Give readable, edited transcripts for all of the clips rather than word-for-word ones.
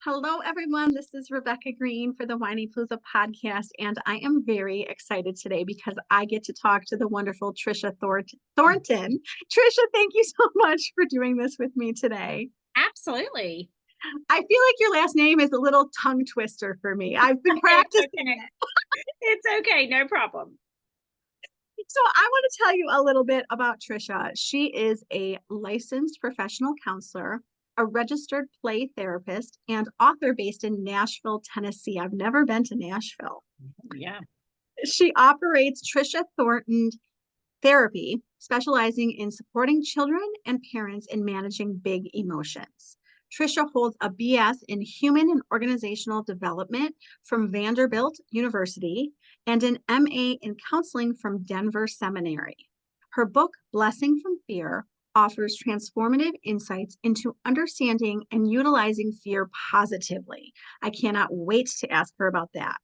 Hello, everyone. This is Rebecca Green for the Whiny Palooza podcast, and I am very excited today because I get to talk to the wonderful Trisha Thornton. Trisha, thank you so much for doing this with me today. Absolutely. I feel like your last name is a little tongue twister for me. I've been It's practicing okay. it. It's okay. No problem. So, I want to tell you a little bit about Trisha. She is a licensed professional counselor, a registered play therapist, and author based in Nashville, Tennessee. I've never been to Nashville. Yeah. She operates Trisha Thornton Therapy, specializing in supporting children and parents in managing big emotions. Trisha holds a BS in Human and Organizational Development from Vanderbilt University and an MA in Counseling from Denver Seminary. Her book, Blessing from Fear, offers transformative insights into understanding and utilizing fear positively. I cannot wait to ask her about that.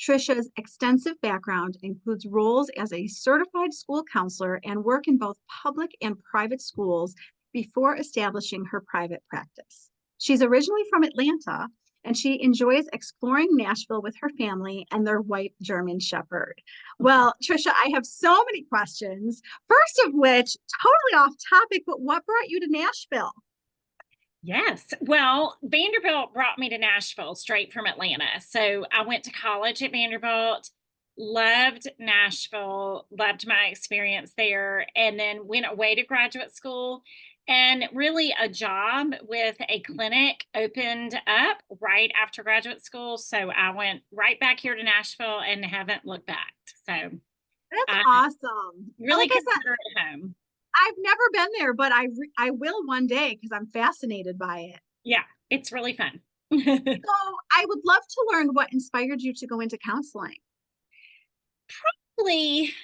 Trisha's extensive background includes roles as a certified school counselor and work in both public and private schools before establishing her private practice. She's originally from Atlanta and she enjoys exploring Nashville with her family and their white German Shepherd. Well, Trisha, I have so many questions. First of which, totally off topic, but what brought you to Nashville? Yes. Well, Vanderbilt brought me to Nashville straight from Atlanta. So I went to college at Vanderbilt, loved Nashville, loved my experience there, and then went away to graduate school. And really, a job with a clinic opened up right after graduate school. So I went right back here to Nashville and haven't looked back. So That's I awesome. really Like I said, consider it home. I've never been there, but I will one day because I'm fascinated by it. Yeah, it's really fun. So I would love to learn what inspired you to go into counseling. Probably,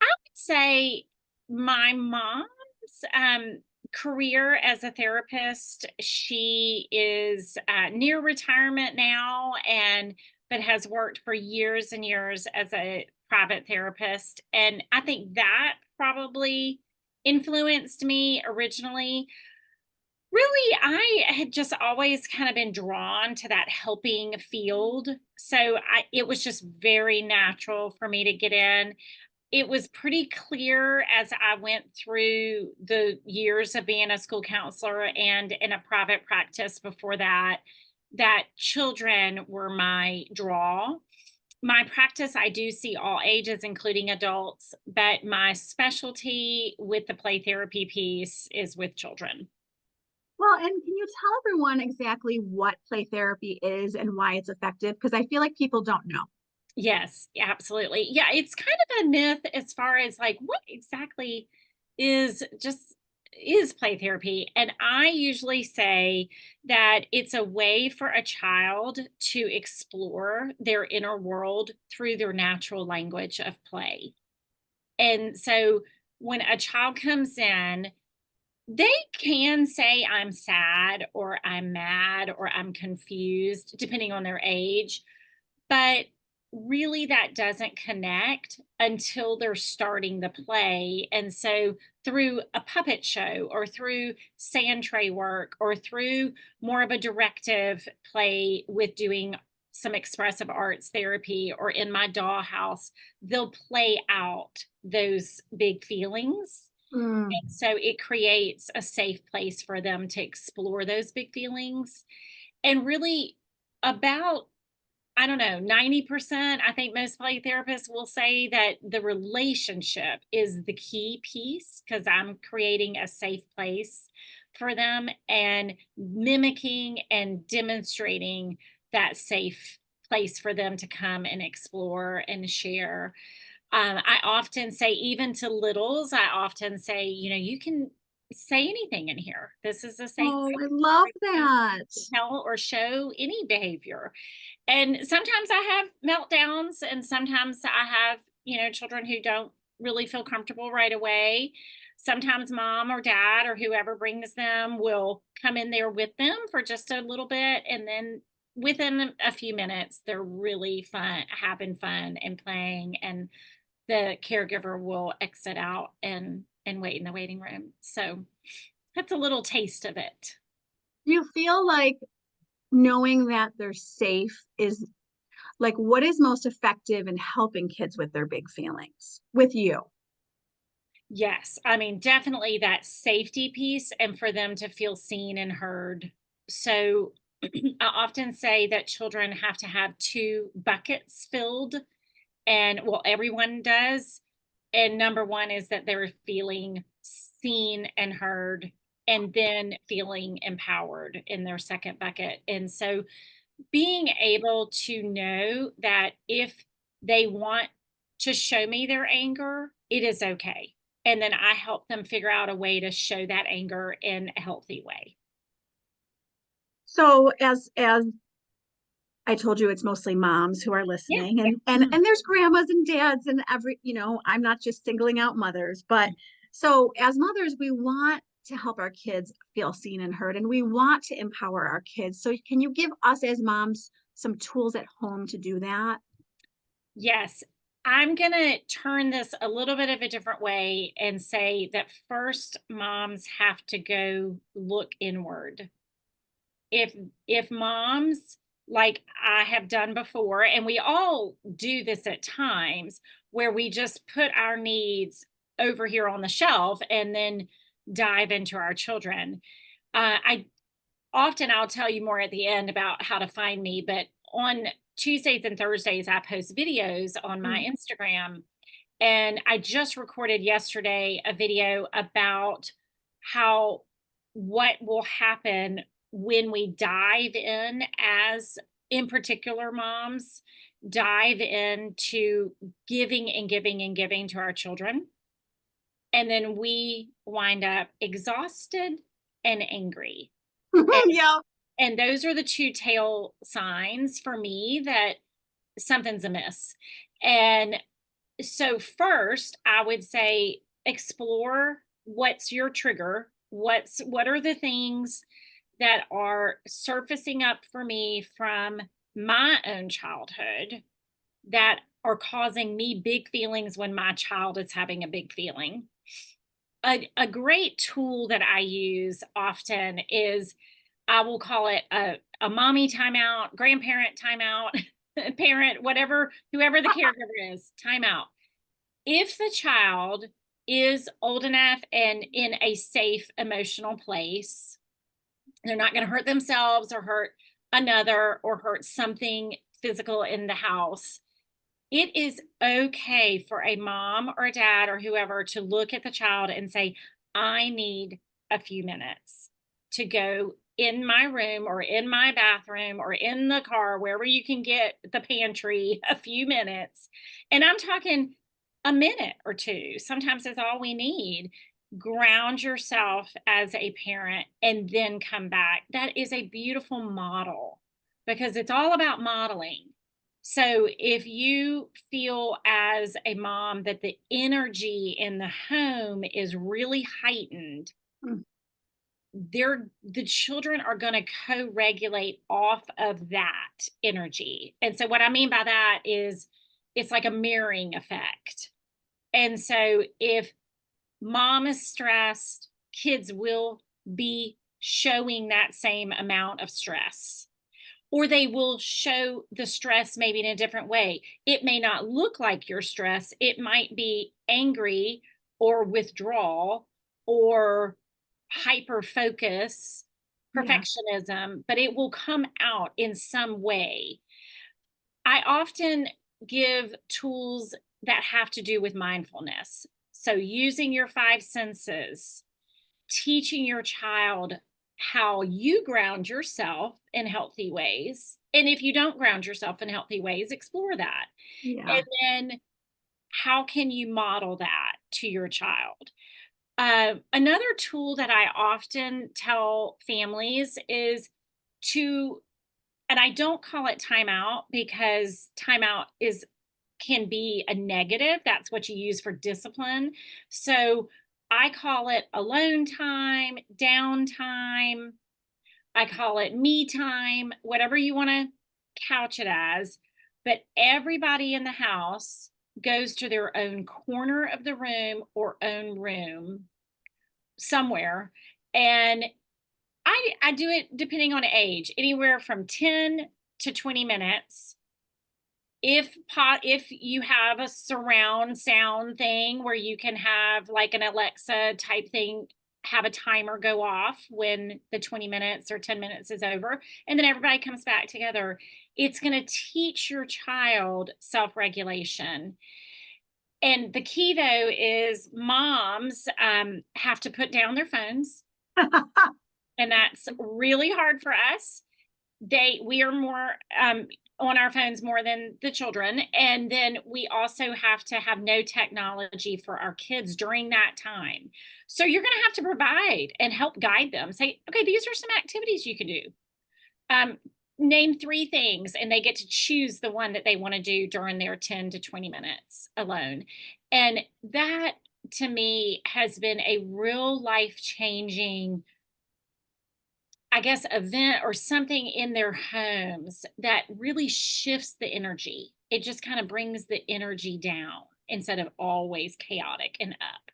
I would say my mom's career as a therapist. She is near retirement now, and but has worked for years and years as a private therapist, and I think that probably influenced me originally. Really, I had just always kind of been drawn to that helping field. So it was just very natural for me to get in. It was pretty clear as I went through the years of being a school counselor and in a private practice before that, that children were my draw. My practice, I do see all ages, including adults, but my specialty with the play therapy piece is with children. Well, and can you tell everyone exactly what play therapy is and why it's effective? Because I feel like people don't know. Yes, absolutely. Yeah, it's kind of a myth as far as like what exactly is just is play therapy. And I usually say that it's a way for a child to explore their inner world through their natural language of play. And so when a child comes in, they can say, I'm sad or I'm mad or I'm confused, depending on their age, but really that doesn't connect until they're starting the play. And so through a puppet show or through sand tray work or through more of a directive play with doing some expressive arts therapy or in my dollhouse, they'll play out those big feelings. Mm. And so it creates a safe place for them to explore those big feelings. And really, about I don't know, 90%, I think most play therapists will say that the relationship is the key piece because I'm creating a safe place for them and mimicking and demonstrating that safe place for them to come and explore and share. I often say, even to littles, I often say, you can say anything in here. This is a safe Oh, I place love for you that. to tell or show any behavior. And sometimes I have meltdowns, and sometimes I have, children who don't really feel comfortable right away. Sometimes mom or dad or whoever brings them will come in there with them for just a little bit. And then within a few minutes, they're really fun, having fun and playing. And the caregiver will exit out and wait in the waiting room. So that's a little taste of it. Do you feel like knowing that they're safe is like, what is most effective in helping kids with their big feelings with you? Yes, I mean, definitely that safety piece and for them to feel seen and heard. So I often say that children have to have two buckets filled, and well, everyone does. And number one is that they're feeling seen and heard, and then feeling empowered in their second bucket. And so being able to know that if they want to show me their anger, it is okay. And then I help them figure out a way to show that anger in a healthy way. So as I told you, it's mostly moms who are Yeah. listening, and Mhm. there's grandmas and dads and every, I'm not just singling out mothers, but so as mothers, we want to help our kids feel seen and heard, and we want to empower our kids. So can you give us as moms some tools at home to do that? Yes. I'm going to turn this a little bit of a different way and say that first moms have to go look inward. if if moms, like I have done before, and we all do this at times, where we just put our needs over here on the shelf and then dive into our children. I often, I'll tell you more at the end about how to find me, but on Tuesdays and Thursdays I post videos on my Mm. Instagram, and I just recorded yesterday a video about how what will happen when we dive in particular, moms dive into giving and giving and giving to our children. And then we wind up exhausted and angry. And, Yeah. and those are the two tail signs for me that something's amiss. And so first, I would say explore what's your trigger. What are the things that are surfacing up for me from my own childhood that are causing me big feelings when my child is having a big feeling. A great tool that I use often is, I will call it a mommy timeout, grandparent timeout, parent, whatever, whoever the caregiver is, timeout. If the child is old enough and in a safe emotional place, they're not going to hurt themselves or hurt another or hurt something physical in the house. It is okay for a mom or a dad or whoever to look at the child and say, I need a few minutes to go in my room or in my bathroom or in the car, wherever you can get the pantry, a few minutes. And I'm talking a minute or two. Sometimes that's all we need. Ground yourself as a parent and then come back. That is a beautiful model because it's all about modeling. So if you feel as a mom that the energy in the home is really heightened, Mm. the children are going to co-regulate off of that energy. And so what I mean by that is it's like a mirroring effect. And so if mom is stressed, kids will be showing that same amount of stress, or they will show the stress maybe in a different way. It may not look like your stress. It might be angry or withdrawal or hyper focus, Yeah. perfectionism, but it will come out in some way. I often give tools that have to do with mindfulness. So, using your five senses, teaching your child how you ground yourself in healthy ways. And if you don't ground yourself in healthy ways, explore that. Yeah. And then how can you model that to your child? Another tool that I often tell families is to, and I don't call it timeout because timeout is can be a negative. That's what you use for discipline. So I call it alone time, downtime. I call it me time, whatever you want to couch it as. But everybody in the house goes to their own corner of the room or own room somewhere. And I do it depending on age, anywhere from 10 to 20 minutes. If you have a surround sound thing where you can have like an Alexa type thing, have a timer go off when the 20 minutes or 10 minutes is over, and then everybody comes back together. It's going to teach your child self-regulation. And the key though is moms have to put down their phones, and that's really hard for us. We are more on our phones more than the children, and then we also have to have no technology for our kids during that time. So you're going to have to provide and help guide them. Say, okay, these are some activities you can do. Name 3 things, and they get to choose the one that they want to do during their 10 to 20 minutes alone. And that to me has been a real life changing, I guess, event or something in their homes that really shifts the energy. It just kind of brings the energy down instead of always chaotic and up.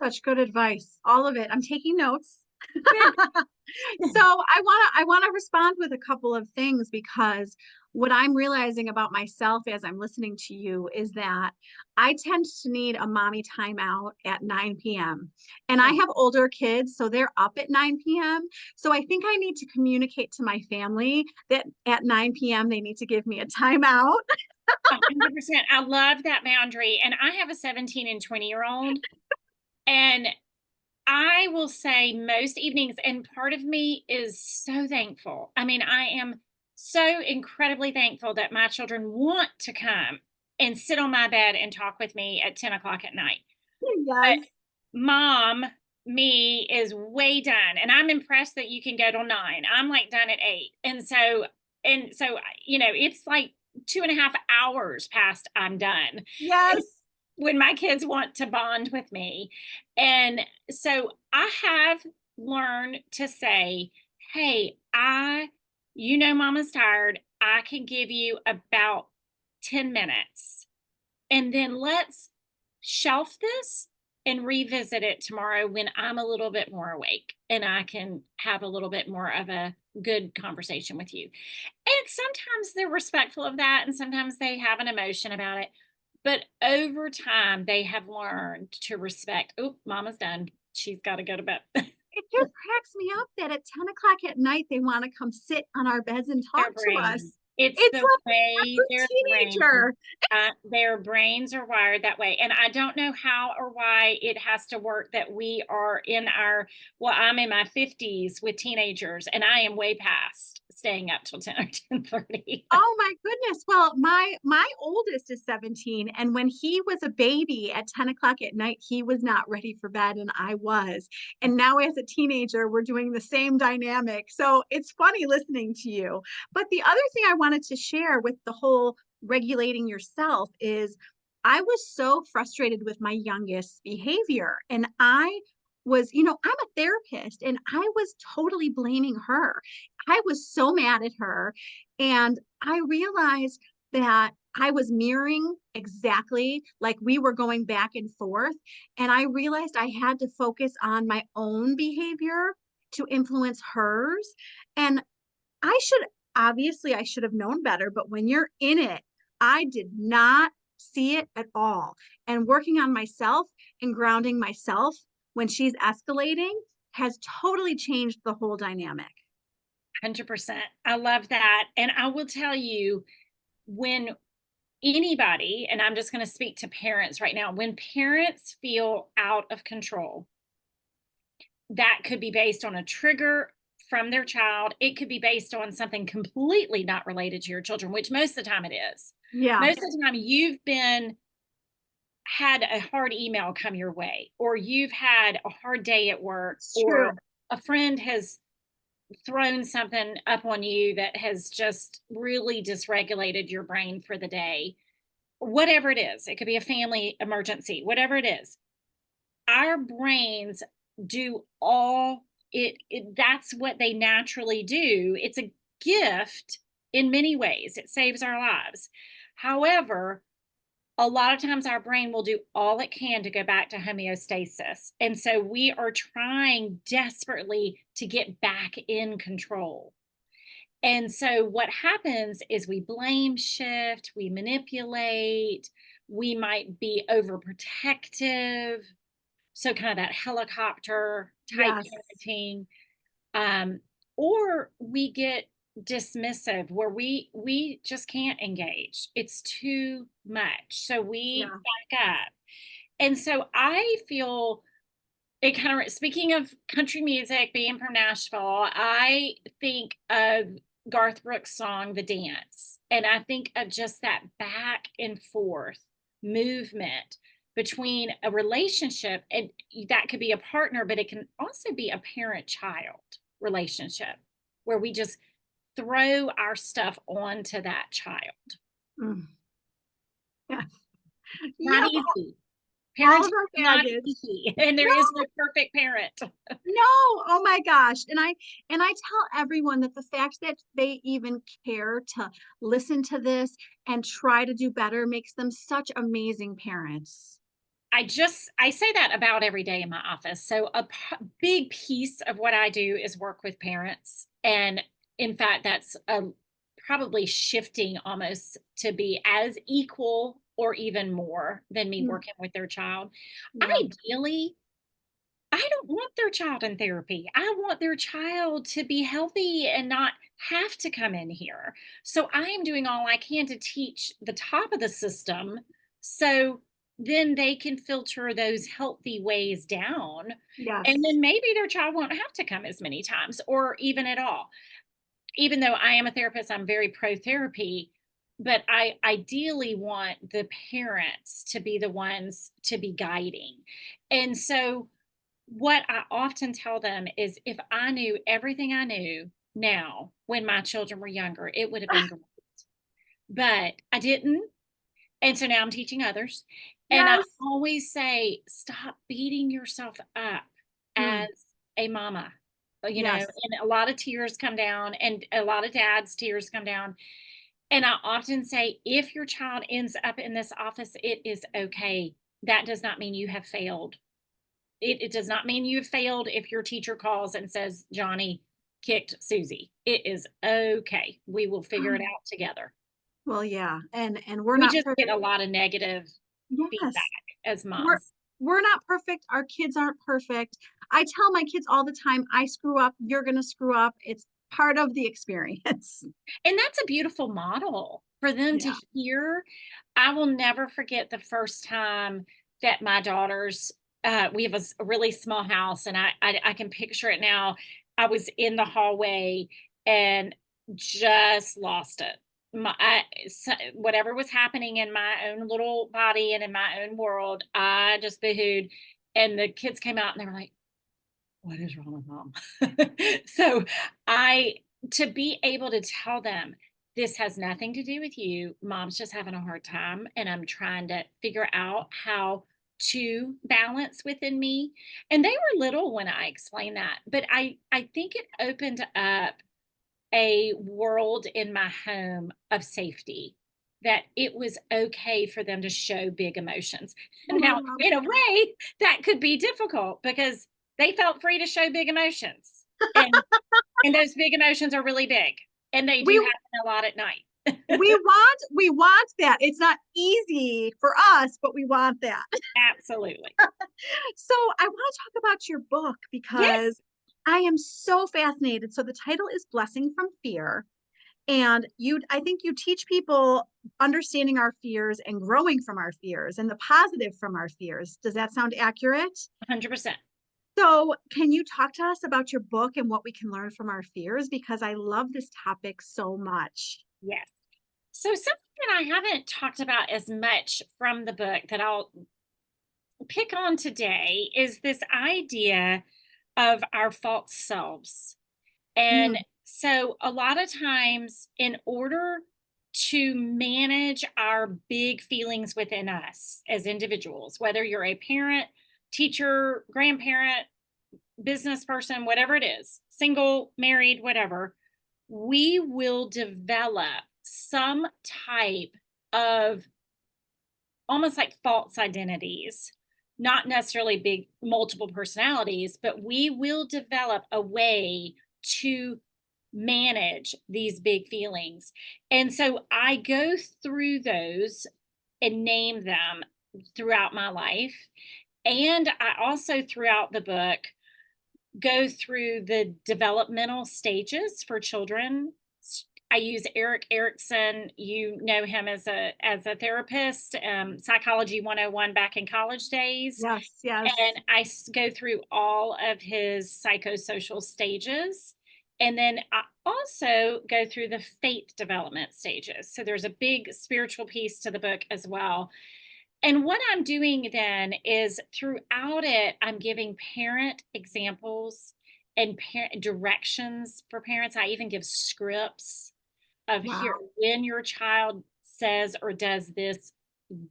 Such good advice. All of it. I'm taking notes. Good. So I want to respond with a couple of things, because what I'm realizing about myself as I'm listening to you is that I tend to need a mommy timeout at 9 p.m. And I Oh, have older kids, so they're up at 9 p.m. So I think I need to communicate to my family that at 9 p.m. they need to give me a timeout. 100%. I love that boundary. And I have a 17 and 20-year-old. And I will say most evenings, and part of me is so thankful. I mean, I am so incredibly thankful that my children want to come and sit on my bed and talk with me at 10 o'clock at night. But Yes. mom, me is way done. And I'm impressed that you can go till 9. I'm like done at 8. And so, it's like 2.5 hours past I'm done. And Yes. when my kids want to bond with me. And so I have learned to say, hey, mama's tired. I can give you about 10 minutes. And then let's shelf this and revisit it tomorrow when I'm a little bit more awake and I can have a little bit more of a good conversation with you. And sometimes they're respectful of that, and sometimes they have an emotion about it. But over time, they have learned to respect, oh, mama's done. She's got to go to bed. It just cracks me up that at 10 o'clock at night, they want to come sit on our beds and Their talk to brain. us. It's It's the like way their brains are wired that way. And I don't know how or why it has to work that we are I'm in my 50s with teenagers, and I am way past staying up till 10 or 10:30. Oh my goodness. Well, my oldest is 17, and when he was a baby at 10 o'clock at night, he was not ready for bed, and I was. And now as a teenager, we're doing the same dynamic. So it's funny listening to you. But the other thing I wanted to share with the whole regulating yourself is I was so frustrated with my youngest behavior. And I'm a therapist, and I was totally blaming her. I was so mad at her. And I realized that I was mirroring exactly, like we were going back and forth. And I realized I had to focus on my own behavior to influence hers. And I should have known better, but when you're in it, I did not see it at all. And working on myself and grounding myself when she's escalating has totally changed the whole dynamic. 100%. I love that. And I will tell you, when anybody, and I'm just going to speak to parents right now, when parents feel out of control, that could be based on a trigger from their child. It could be based on something completely not related to your children, which most of the time it is. Yeah, Most of the time you've had a hard email come your way, or you've had a hard day at work, it's true. or a friend has thrown something up on you that has just really dysregulated your brain for the day. Whatever it is, it could be a family emergency, whatever it is. Our brains do that's what they naturally do. It's a gift in many ways. It saves our lives. However, a lot of times our brain will do all it can to go back to homeostasis. And so we are trying desperately to get back in control. And so what happens is we blame shift, we manipulate, we might be overprotective. So kind of that helicopter type Yes. parenting. Um, or we get dismissive where we just can't engage. It's too much. So we Yeah. back up. And so I feel it kind of, speaking of country music, being from Nashville, I think of Garth Brooks' song, The Dance. And I think of just that back and forth movement between a relationship, and that could be a partner, but it can also be a parent child relationship where we just throw our stuff onto that child. Mm. Yes. Not Yep. easy. All Parenting of our is not baggage. easy, and there No, is no perfect parent. no. Oh my gosh. And I tell everyone that the fact that they even care to listen to this and try to do better makes them such amazing parents. I say that about every day in my office. So big piece of what I do is work with parents, and in fact, that's probably shifting almost to be as equal or even more than me Mm, working with their child. yeah. Ideally, I don't want their child in therapy. I want their child to be healthy and not have to come in here. So I am doing all I can to teach the top of the system so then they can filter those healthy ways down. And Yes. then maybe their child won't have to come as many times or even at all. Even though I am a therapist, I'm very pro therapy, but I ideally want the parents to be the ones to be guiding. And so what I often tell them is if I knew everything I knew now when my children were younger, it would have been great. But I didn't. And so now I'm teaching others. And I Yes. always say, stop beating yourself up as Mm, a mama. yes. And a lot of tears come down, and a lot of dads' tears come down. And I often say, if your child ends up in this office, it is okay. That does not mean you have failed. It does not mean you've failed if your teacher calls and says, Johnny kicked Susie. It is okay. We will figure it out together. Well, yeah. And we're We not just get perfect. a lot of negative feedback Yes. as We're moms. we're not perfect. Our kids aren't perfect. I tell my kids all the time, I screw up, you're going to screw up. It's part of the experience. And that's a beautiful model for them to Yeah. hear. I will never forget the first time that my daughters, we have a really small house, and I can picture it now. I was in the hallway and just lost it. Whatever was happening in my own little body and in my own world, I just boohooed. And the kids came out and they were like, what is wrong with mom? So I to be able to tell them this has nothing to do with you. Mom's just having a hard time and I'm trying to figure out how to balance within me. And they were little when I explained that, but I think it opened up a world in my home of safety, that it was okay for them to show big emotions. Oh, I Now, love in a that. way, that could be difficult because they felt free to show big emotions. And those big emotions are really big, and they do We happen a lot at night. we want that. It's not easy for us, but we want that. Absolutely. So I want to talk about your book Yes, because I am so fascinated. So the title is Blessing from Fear. And I think you teach people understanding our fears and growing from our fears and the positive from our fears. Does that sound accurate? 100%. So, can you talk to us about your book and what we can learn from our fears? Because I love this topic so much. Yes. So something that I haven't talked about as much from the book that I'll pick on today is this idea of our false selves. And Mm, so, a lot of times, in order to manage our big feelings within us as individuals, whether you're a parent, teacher, grandparent, business person, whatever it is, single, married, whatever, we will develop some type of almost like false identities, not necessarily big multiple personalities, but we will develop a way to manage these big feelings. And so I go through those and name them throughout my life. And I also, throughout the book, go through the developmental stages for children. I use Eric Erickson. You know him as a therapist, Psychology 101 back in college days. Yes, yes. And I go through all of his psychosocial stages. And then I also go through the faith development stages. So there's a big spiritual piece to the book as well. And what I'm doing then is throughout it, I'm giving parent examples and parent directions for parents. I even give scripts of here, Wow. when your child says or does this,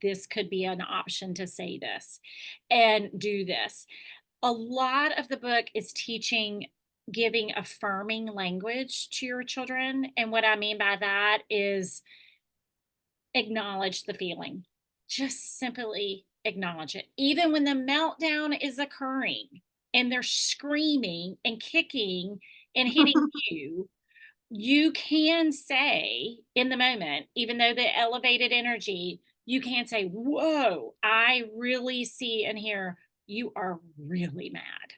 this could be an option to say this and do this. A lot of the book is teaching, giving affirming language to your children. And what I mean by that is acknowledge the feeling. Just simply acknowledge it. Even when the meltdown is occurring and they're screaming and kicking and hitting you, you can say in the moment, even though the elevated energy, you can say, "Whoa, I really see and hear you are really mad."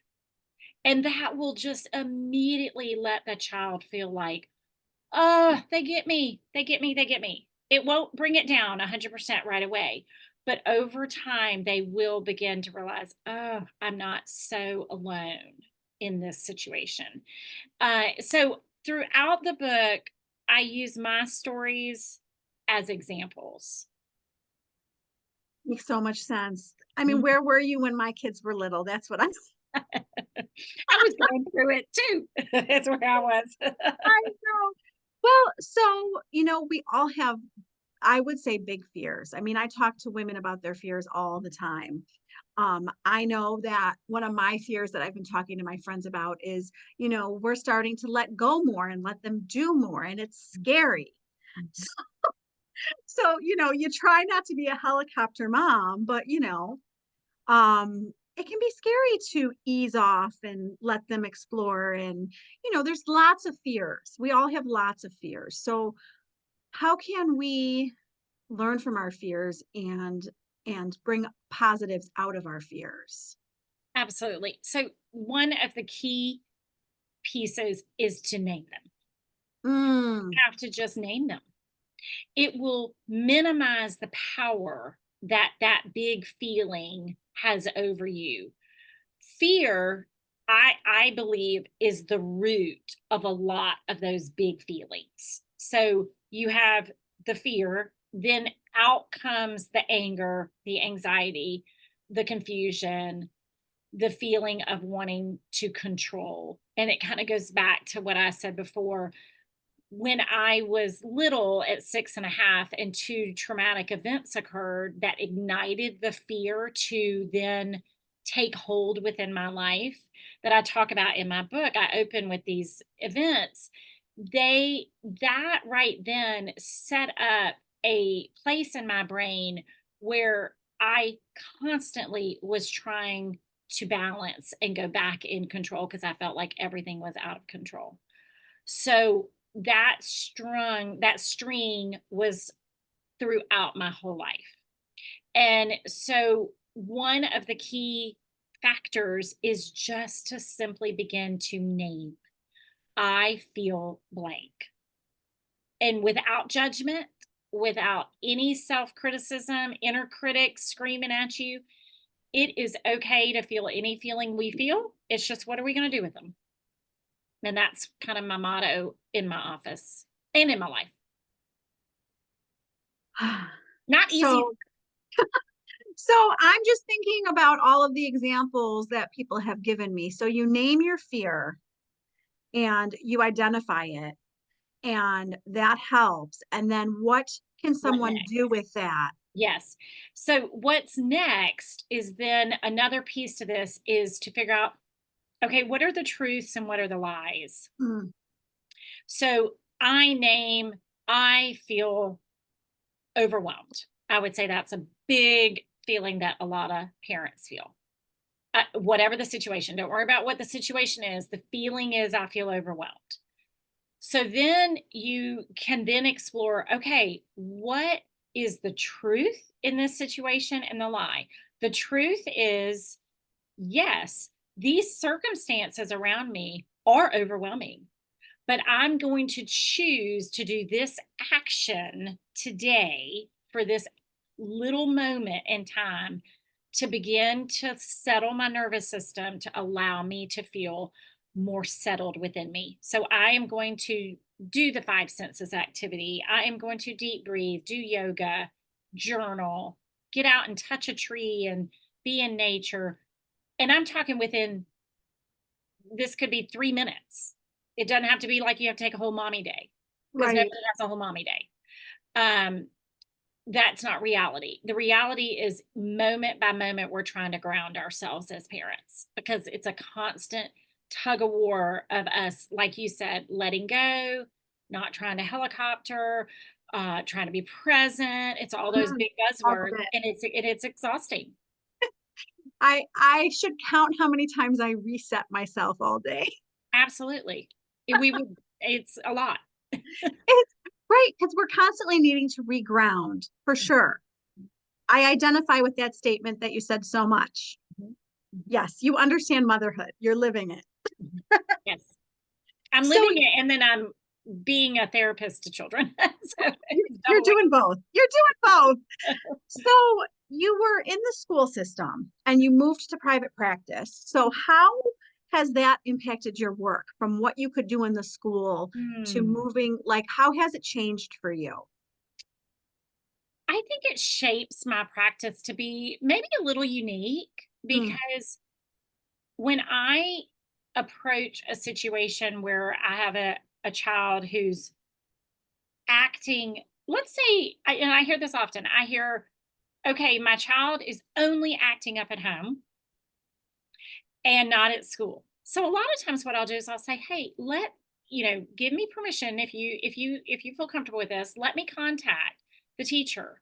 And that will just immediately let the child feel like, oh, they get me. They get me. They get me. It won't bring it down 100% right away. But over time, they will begin to realize, oh, I'm not so alone in this situation. So throughout the book, I use my stories as examples. Makes so much sense. I mean, where were you when my kids were little? That's what I'm I was going through it too. That's where I was. I know. Well, so, we all have, I would say, big fears. I mean, I talk to women about their fears all the time. I know that one of my fears that I've been talking to my friends about is, we're starting to let go more and let them do more, and it's scary. So, you try not to be a helicopter mom, but, it can be scary to ease off and let them explore. And, there's lots of fears. We all have lots of fears. So, how can we learn from our fears and bring positives out of our fears? Absolutely. So, one of the key pieces is to name them. Mm, Have to just name them. It will minimize the power that that big feeling has over you. Fear, I believe, is the root of a lot of those big feelings. So you have the fear, then out comes the anger, the anxiety, the confusion, the feeling of wanting to control. And it kind of goes back to what I said before. When I was little at 6.5 and two traumatic events occurred that ignited the fear to then take hold within my life that I talk about in my book. I open with these events. That right then set up a place in my brain where I constantly was trying to balance and go back in control because I felt like everything was out of control. So that string was throughout my whole life. And so one of the key factors is just to simply begin to name, I feel blank. And without judgment, without any self criticism, inner critic screaming at you, it is okay to feel any feeling we feel. It's just, what are we going to do with them? And that's kind of my motto in my office and in my life. Not easy. so, so I'm just thinking about all of the examples that people have given me. So you name your fear and you identify it, and that helps. And then what can What someone next? do with that? Yes. So what's next is then another piece to this is to figure out, okay, what are the truths and what are the lies? Mm, So I name, I feel overwhelmed. I would say that's a big feeling that a lot of parents feel. Whatever the situation, don't worry about what the situation is. The feeling is I feel overwhelmed. So then you can then explore, okay, what is the truth in this situation and the lie? The truth is, yes, these circumstances around me are overwhelming, but I'm going to choose to do this action today for this little moment in time to begin to settle my nervous system to allow me to feel more settled within me. So I am going to do the five senses activity. I am going to deep breathe, do yoga, journal, get out and touch a tree and be in nature. And I'm talking within, this could be 3 minutes. It doesn't have to be like you have to take a whole mommy day, because Right. nobody has a whole mommy day. Um, that's not reality. The reality is moment by moment, we're trying to ground ourselves as parents because it's a constant tug of war of us, like you said, letting go, not trying to helicopter, trying to be present. It's all those Mm, big all buzzwords, of it. and it's exhausting. I should count how many times I reset myself all day. Absolutely. We would, it's a lot. It's right, because we're constantly needing to reground for sure. I identify with that statement that you said so much. Mhm, mhm, Yes, you understand motherhood. You're living it. mhm. Yes. I'm So living it, and then I'm being a therapist to children. So it's you're double doing both. You're doing both. whammy. So you were in the school system and you moved to private practice. So how has that impacted your work from what you could do in the school to Hmm. moving? Like, how has it changed for you? I think it shapes my practice to be maybe a little unique Mm, because when I approach a situation where I have a child who's acting, let's say, and I hear this often, I hear, okay, my child is only acting up at home and not at school. So a lot of times what I'll do is I'll say, "Hey, give me permission if you feel comfortable with this, let me contact the teacher.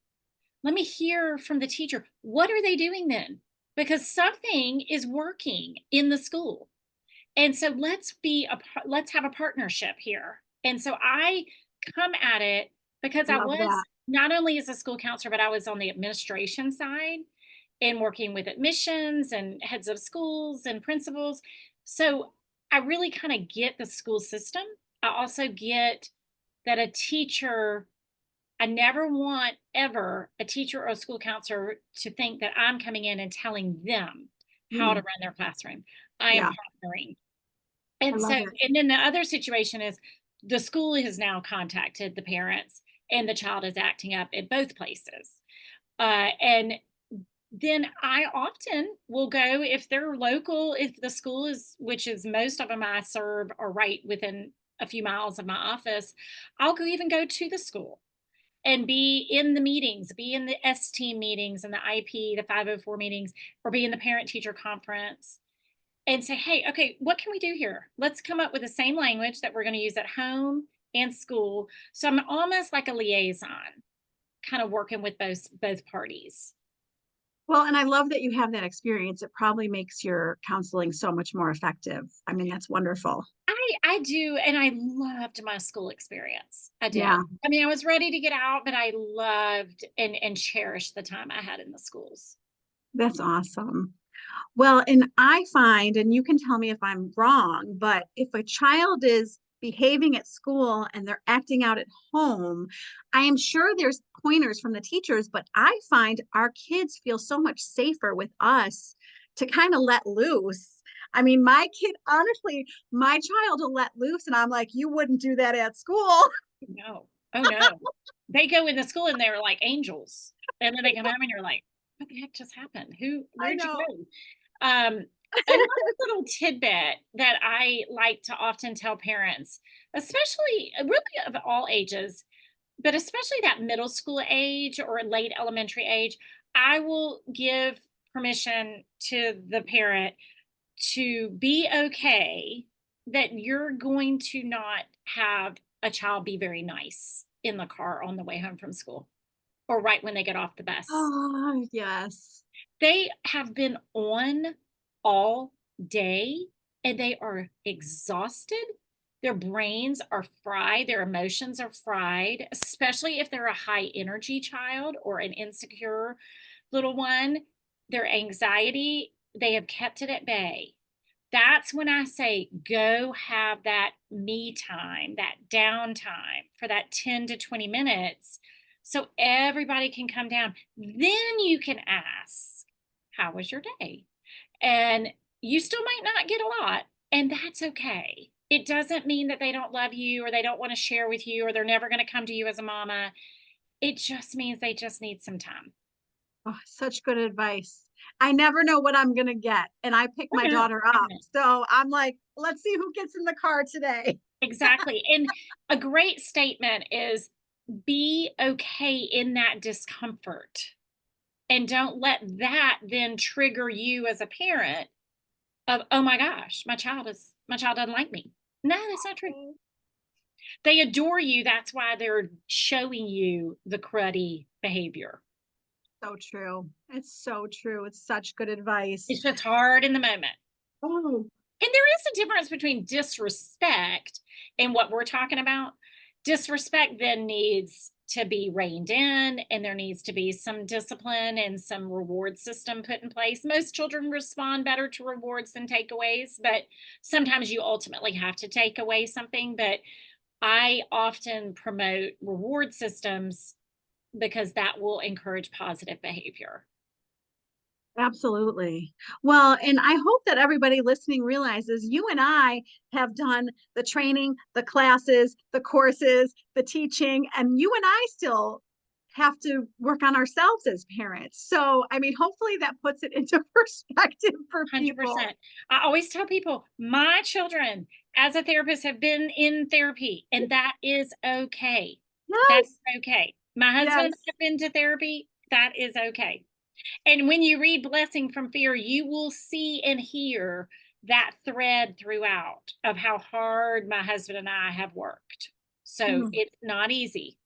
Let me hear from the teacher. What are they doing then? Because something is working in the school. And so let's have a partnership here." And so I come at it because I love was that. not only as a school counselor, but I was on the administration side and working with admissions and heads of schools and principals. So I really kind of get the school system. I also get that a teacher, I never want ever a teacher or a school counselor to think that I'm coming in and telling them how to Mm, run their classroom. I am yeah, partnering. I And so, love it. and then the other situation is the school has now contacted the parents and the child is acting up at both places. And then I often will go if they're local, if the school is, which is most of them I serve are right within a few miles of my office, I'll even go to the school and be in the meetings, be in the S team meetings and the IP, the 504 meetings, or be in the parent teacher conference and say, hey, okay, what can we do here? Let's come up with the same language that we're going to use at home and school. So I'm almost like a liaison, kind of working with both parties. Well, and I love that you have that experience. It probably makes your counseling so much more effective. I mean, that's wonderful. I do, and I loved my school experience. I did. Yeah, I mean, I was ready to get out, but I loved and cherished the time I had in the schools. that's awesome. Well, and I find, and you can tell me if I'm wrong, but if a child is behaving at school and they're acting out at home, I am sure there's pointers from the teachers, but I find our kids feel so much safer with us to kind of let loose. I mean, my kid, honestly, my child will let loose, and I'm like, you wouldn't do that at school. No. Oh no. They go in the school and they're like angels. And then they come home and you're like, what the heck just happened? I Where'd you know. go? Another little tidbit that I like to often tell parents, especially really of all ages, but especially that middle school age or late elementary age, I will give permission to the parent to be okay that you're going to not have a child be very nice in the car on the way home from school. or right when they get off the bus. Oh, yes. They have been on all day and they are exhausted. Their brains are fried, their emotions are fried, especially if they're a high energy child or an insecure little one. Their anxiety, they have kept it at bay. That's when I say go have that me time, that downtime for that 10 to 20 minutes so everybody can come down. Then you can ask, how was your day? And you still might not get a lot, and that's okay. It doesn't mean that they don't love you or they don't want to share with you or they're never going to come to you as a mama. It just means they just need some time. Oh, such good advice. I never know what I'm gonna get, and I pick I my know. daughter I up, know. so I'm like, "Let's see who gets in the car today." Exactly. And a great statement is be okay in that discomfort and don't let that then trigger you as a parent of, oh my gosh, my child doesn't like me. No, that's not true. They adore you. That's why they're showing you the cruddy behavior. So true. It's so true. It's such good advice. It's just hard in the moment. Oh, And there is a difference between disrespect and what we're talking about. Disrespect then needs to be reined in, and there needs to be some discipline and some reward system put in place. Most children respond better to rewards than takeaways, but sometimes you ultimately have to take away something. But I often promote reward systems because that will encourage positive behavior. absolutely. Well, and I hope that everybody listening realizes you and I have done the training, the classes, the courses, the teaching, and you and I still have to work on ourselves as parents. So, I mean, hopefully that puts it into perspective for people. 100%. I always tell people, my children as a therapist have been in therapy, and that is okay. That's Yes. okay. My husband Yes. have been to therapy. That is okay. And when you read Blessing from Fear, you will see and hear that thread throughout of how hard my husband and I have worked. So Mm. it's not easy.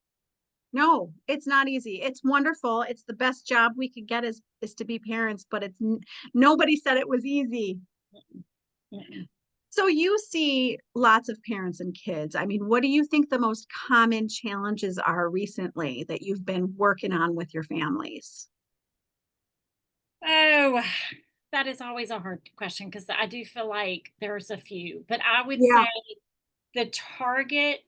No, it's not easy. It's wonderful. It's the best job we could get is to be parents, but nobody said it was easy. Mm-mm. So you see lots of parents and kids. I mean, what do you think the most common challenges are recently that you've been working on with your families? Oh, that is always a hard question because I do feel like there's a few, but I would Yeah. say the target,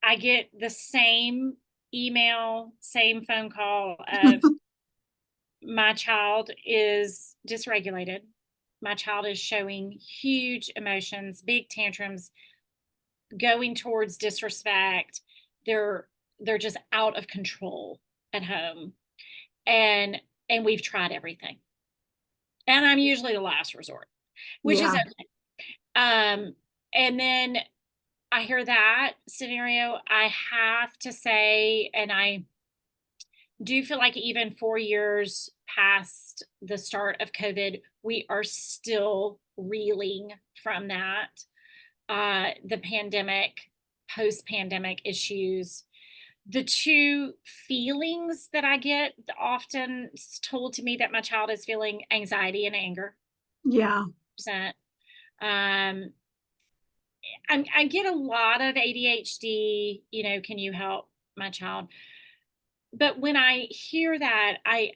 I get the same email, same phone call of my child is dysregulated. My child is showing huge emotions, big tantrums, going towards disrespect. They're they're just out of control at home. And we've tried everything. And I'm usually the last resort, which is Yeah. okay. And then I hear that scenario. I have to say, and I do feel like even 4 years past the start of COVID, we are still reeling from that. The pandemic, post pandemic issues. The two feelings that I get often told to me that my child is feeling anxiety and anger. Yeah. Percent. Um, I get a lot of ADHD, can you help my child? But when I hear that, I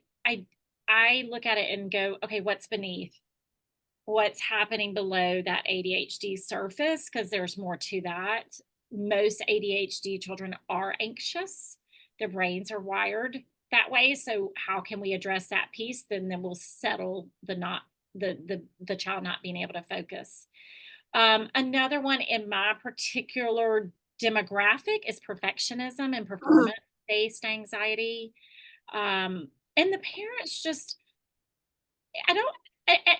I look at it and go, okay, what's beneath? What's happening below that ADHD surface? Because there's more to that. Most ADHD children are anxious. Their brains are wired that way. So how can we address that piece? Then we'll settle the child not being able to focus. Another one in my particular demographic is perfectionism and Ugh. performance based anxiety. And the parents just, I don't,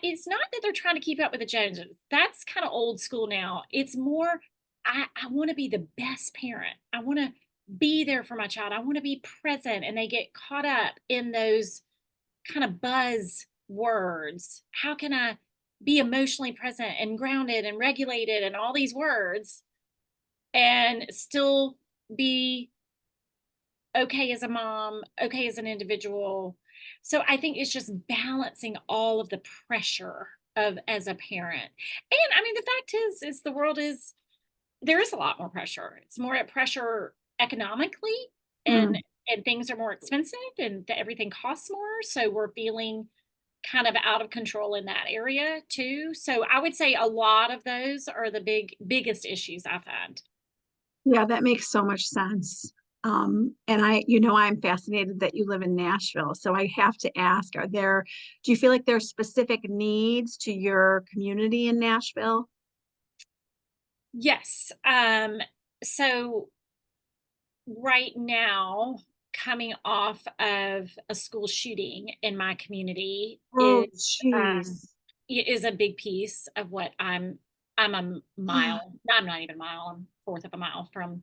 it's not that they're trying to keep up with the Joneses. That's kind of old school now. It's more, I want to be the best parent. I want to be there for my child. I want to be present. And they get caught up in those kind of buzz words. How can I be emotionally present and grounded and regulated and all these words and still be okay as a mom, okay as an individual. So I think it's just balancing all of the pressure of as a parent. And I mean, the fact is the world is there is a lot more pressure. It's more at pressure economically and Mm. and things are more expensive and everything costs more. So we're feeling kind of out of control in that area too. So I would say a lot of those are the biggest issues I find. Yeah, that makes so much sense. And I'm fascinated that you live in Nashville. So I have to ask, do you feel like there's specific needs to your community in Nashville? Yes. So right now, coming off of a school shooting in my community Oh, jeez. is a big piece of what I'm a mile, I'm not even a mile, I'm fourth of a mile from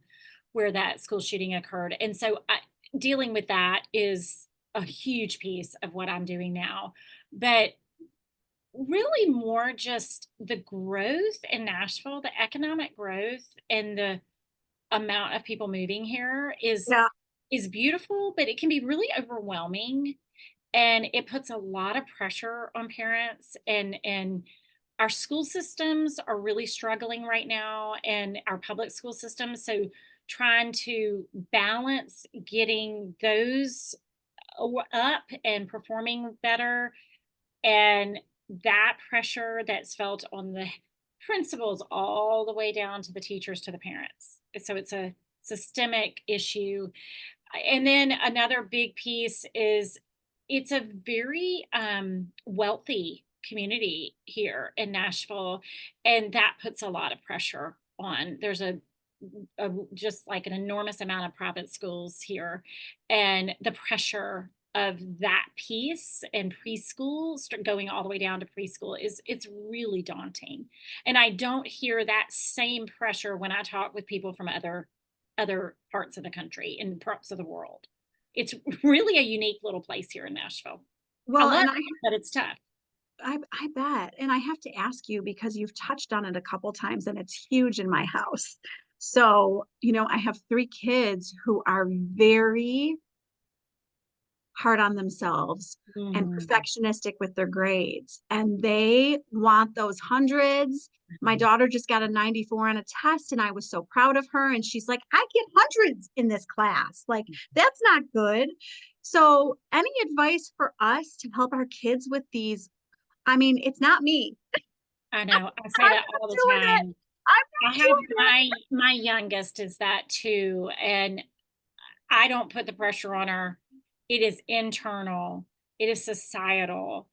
where that school shooting occurred. And so dealing with that is a huge piece of what I'm doing now. But really more just the growth in Nashville, the economic growth and the amount of people moving here Yeah. is beautiful, but it can be really overwhelming and it puts a lot of pressure on parents and our school systems are really struggling right now and our public school systems. So trying to balance getting those up and performing better and that pressure that's felt on the principals all the way down to the teachers to the parents. So it's a systemic issue. And then another big piece is it's a very wealthy community here in Nashville, and that puts a lot of pressure on. There's a just like an enormous amount of private schools here, and the pressure of that piece and preschool going all the way down to preschool is it's really daunting. And I don't hear that same pressure when I talk with people from other parts of the country and parts of the world. It's really a unique little place here in Nashville. I Well, love and it, but it's tough. I bet. And I have to ask you because you've touched on it a couple times and it's huge in my house. So, I have three kids who are very hard on themselves and Mhm, perfectionistic with their grades. And they want those hundreds. My mhm. daughter just got a 94 on a test, and I was so proud of her. And she's like, I get hundreds in this class. Like, that's not good. So, any advice for us to help our kids with these? I mean, it's not me. I know. I say I'm that not all the doing it. time. I'm I not have doing it. my youngest is that too, and I don't put the pressure on her. It is internal. It is societal.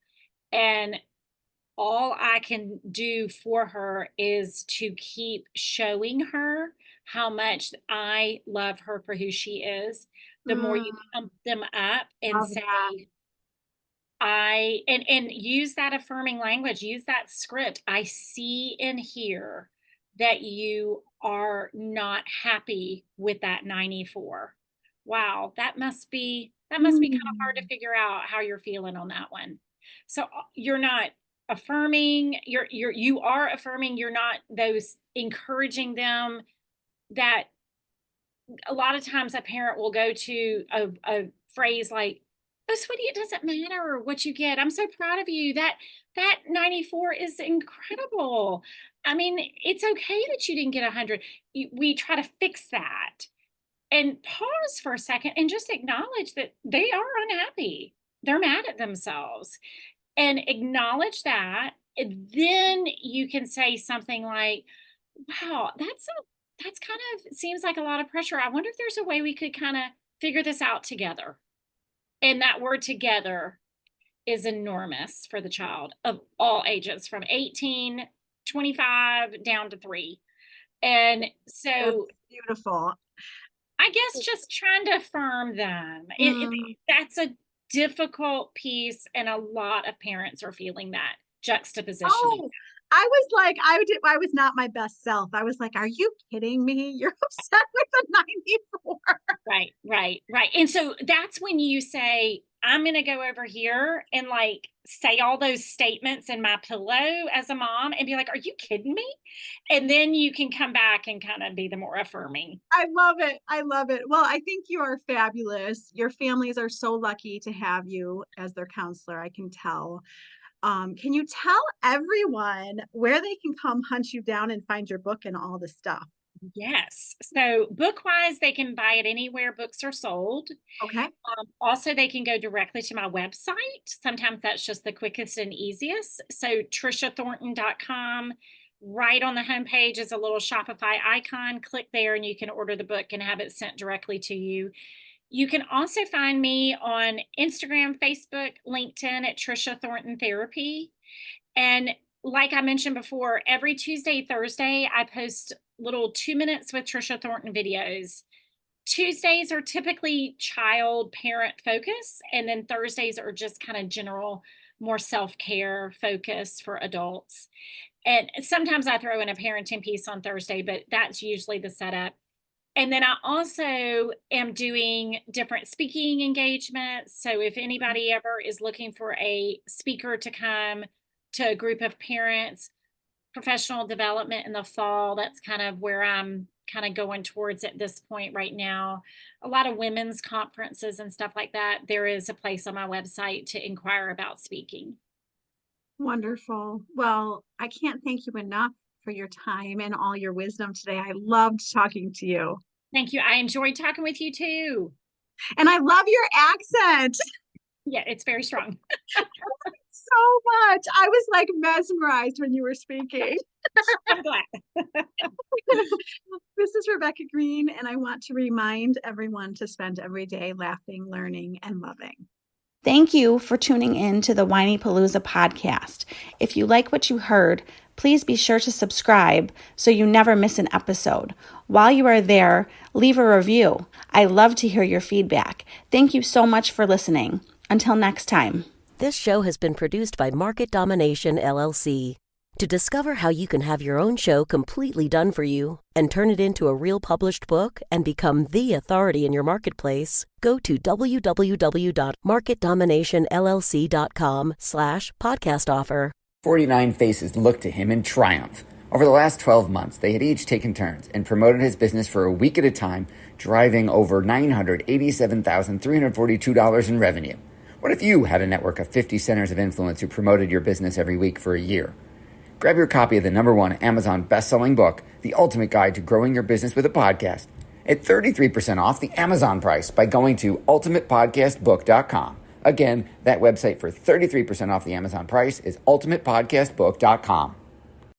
And all I can do for her is to keep showing her how much I love her for who she is. The more you Mm, pump them up and love that. say, and use that affirming language, use that script. I see and hear that you are not happy with that 94. Wow, that must be kind of hard to Mm. figure out how you're feeling on that one. So you're not affirming, you are affirming, you're not those encouraging them that a lot of times a parent will go to a phrase like, "Oh, sweetie, it doesn't matter what you get. I'm so proud of you. That 94 is incredible. I mean, it's okay that you didn't get 100." We try to fix that and pause for a second and just acknowledge that they are unhappy. They're mad at themselves and acknowledge that. And then you can say something like, wow, that's kind of seems like a lot of pressure. I wonder if there's a way we could kind of figure this out together. And that word together is enormous for the child of all ages from 18, 25 down to 3. And That's so beautiful. I guess just trying to affirm them. Mm. That's a difficult piece and a lot of parents are feeling that juxtaposition of Oh, I was not my best self. I was like, are you kidding me? You're upset with a 94. right, right, right. And so that's when you say, I'm going to go over here and like say all those statements in my pillow as a mom and be like, are you kidding me? And then you can come back and kind of be the more affirming. I love it. I love it. Well, I think you are fabulous. Your families are so lucky to have you as their counselor. I can tell. Can you tell everyone where they can come hunt you down and find your book and all the stuff? Yes. So book wise, they can buy it anywhere books are sold. Okay. Also, they can go directly to my website. Sometimes that's just the quickest and easiest. So trishathornton.com. Right on the homepage is a little Shopify icon. Click there and you can order the book and have it sent directly to you. You can also find me on Instagram, Facebook, LinkedIn at Trisha Thornton Therapy. And like I mentioned before, every Tuesday, Thursday, I post little 2 minutes with Trisha Thornton videos. Tuesdays are typically child parent focus, and then Thursdays are just kind of general, more self-care focus for adults. And sometimes I throw in a parenting piece on Thursday, but that's usually the setup. And then I also am doing different speaking engagements. So if anybody ever is looking for a speaker to come to a group of parents, professional development in the fall, that's kind of where I'm kind of going towards at this point right now. A lot of women's conferences and stuff like that. There is a place on my website to inquire about speaking. Wonderful. Well, I can't thank you enough for your time and all your wisdom today. I loved talking to you. Thank you. I enjoyed talking with you too. And I love your accent Yeah, it's very strong. so much. I was like mesmerized when you were speaking. I'm glad. This is Rebecca Green, and I want to remind everyone to spend every day laughing, learning, and loving. Thank you for tuning in to the Whiny Palooza podcast. If you like what you heard, please be sure to subscribe so you never miss an episode. While you are there, leave a review. I love to hear your feedback. Thank you so much for listening. Until next time. This show has been produced by Market Domination, LLC. To discover how you can have your own show completely done for you and turn it into a real published book and become the authority in your marketplace, go to www.marketdominationllc.com/podcast offer. 49 faces looked to him in triumph. Over the last 12 months, they had each taken turns and promoted his business for a week at a time, driving over $987,342 in revenue. What if you had a network of 50 centers of influence who promoted your business every week for a year? Grab your copy of the #1 Amazon best-selling book, The Ultimate Guide to Growing Your Business with a Podcast, at 33% off the Amazon price by going to ultimatepodcastbook.com. Again, that website for 33% off the Amazon price is ultimatepodcastbook.com.